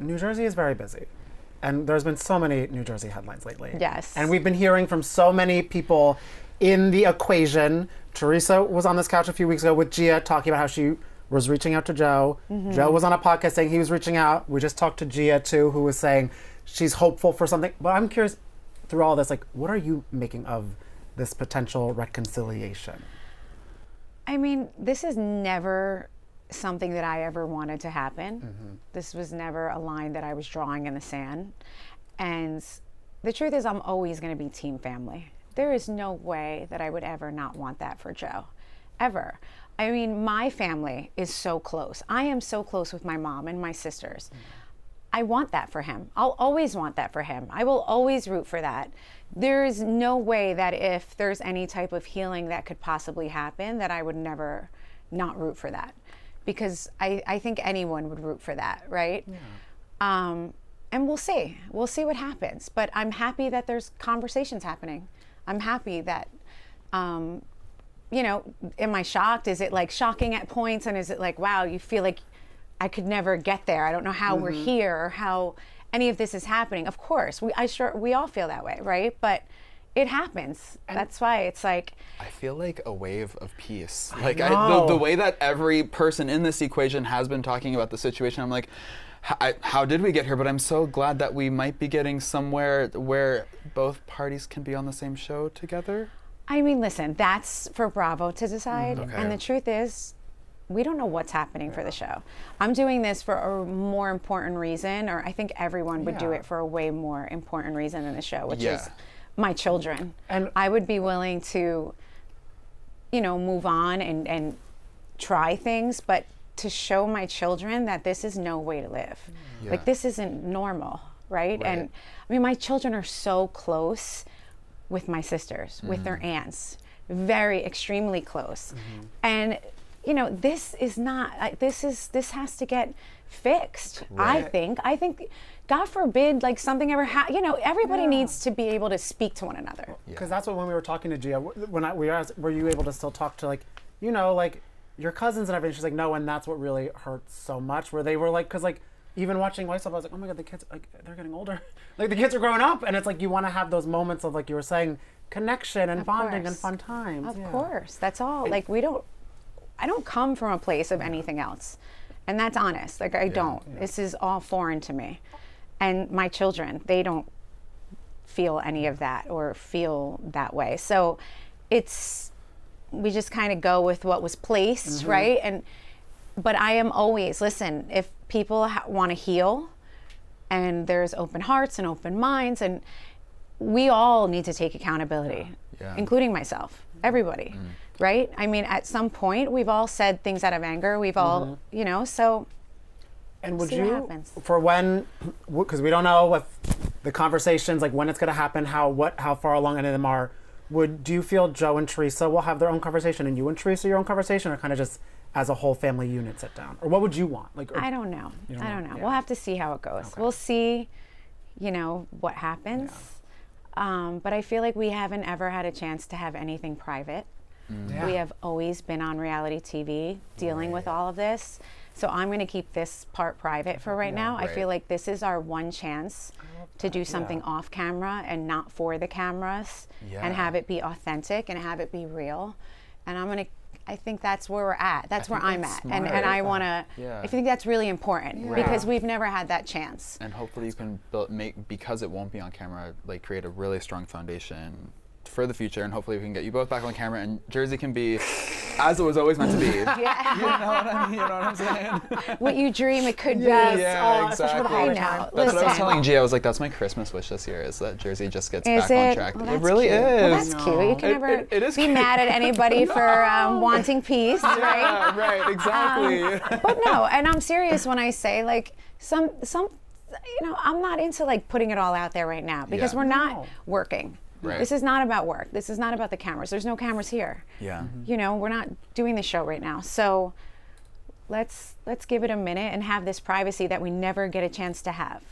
New Jersey is very busy. And there's been so many New Jersey headlines lately. Yes. And we've been hearing from so many people in the equation. Teresa was on this couch a few weeks ago with Gia talking about how she was reaching out to Joe. Joe was on a podcast saying he was reaching out. We just talked to Gia too, who was saying she's hopeful for something. But I'm curious, through all this, like, what are you making of this potential reconciliation? I mean, this is never something that I ever wanted to happen. This was never a line that I was drawing in the sand. And the truth is, I'm always going to be team family. There is no way that I would ever not want that for Joe, ever. I mean, my family is so close. I am so close with my mom and my sisters. I want that for him. I'll always want that for him. I will always root for that. There is no way that if there's any type of healing that could possibly happen, that I would never not root for that. Because I think anyone would root for that, right? Yeah. And we'll see. We'll see what happens. But I'm happy that there's conversations happening. I'm happy that, you know, am I shocked? Is it like shocking at points? And is it like, wow, you feel like I could never get there? I don't know how we're here or how any of this is happening. Of course, we all feel that way, right? But it happens. And that's why it's like, I feel like a wave of peace. Like the way that every person in this equation has been talking about the situation, I'm like, how did we get here? But I'm so glad that we might be getting somewhere where both parties can be on the same show together. I mean, listen, that's for Bravo to decide. Okay. And the truth is, we don't know what's happening for the show. I'm doing this for a more important reason, or I think everyone would do it for a way more important reason than the show, which is my children. And I would be willing to, you know, move on and try things, but to show my children that this is no way to live. Like, this isn't normal, right? And I mean, my children are so close with my sisters, with their aunts, very extremely close. And you know, this is not, this has to get fixed. I think God forbid, like, something ever you know, everybody needs to be able to speak to one another. Because that's what, when we were talking to Gia, we asked, were you able to still talk to, like, you know, like, your cousins and everything? She's like, no, and that's what really hurts so much, where they were like, because, like, even watching Housewives, I was like, oh my God, the kids, like, they're getting older. Like, the kids are growing up, and it's like, you want to have those moments of, like you were saying, connection and bonding and fun times. Of course, that's all. Like, I don't come from a place of anything else. And that's honest. Like, I don't. This is all foreign to me. And my children, they don't feel any of that or feel that way. So we just kind of go with what was placed, right? But I am always, listen, if people want to heal, and there's open hearts and open minds, and we all need to take accountability, including myself, everybody. Right? I mean, at some point, we've all said things out of anger. We've all, you know, so. And would you, for when, because we don't know what the conversations, like when it's going to happen, how far along any of them are, do you feel Joe and Teresa will have their own conversation and you and Teresa your own conversation, or kind of just as a whole family unit sit down? Or what would you want? Like, I don't know. I don't know. We'll have to see how it goes. Okay. We'll see, you know, what happens. But I feel like we haven't ever had a chance to have anything private. We have always been on reality TV dealing with all of this. So I'm going to keep this part private for right now. I feel like this is our one chance to do something off camera and not for the cameras, and have it be authentic and have it be real. And I think that's where we're at. That's where I'm at. And I want to, I think that's really important because we've never had that chance. And hopefully you can because it won't be on camera, like, create a really strong foundation for the future, and hopefully we can get you both back on camera and Jersey can be as it was always meant to be. You know what I mean? You know what I'm saying? What you dream it could be. Yeah, exactly. I know. That's what I was telling Gia. I was like, that's my Christmas wish this year, is that Jersey just gets back on track. Well, it really cute. is. Well, that's cute. You can never be mad at anybody for wanting peace, right? Yeah, right, exactly. But no, and I'm serious when I say, like, some, you know, I'm not into, like, putting it all out there right now because we're not working. Right. This is not about work. This is not about the cameras. There's no cameras here. Yeah. You know, we're not doing the show right now. So let's give it a minute and have this privacy that we never get a chance to have.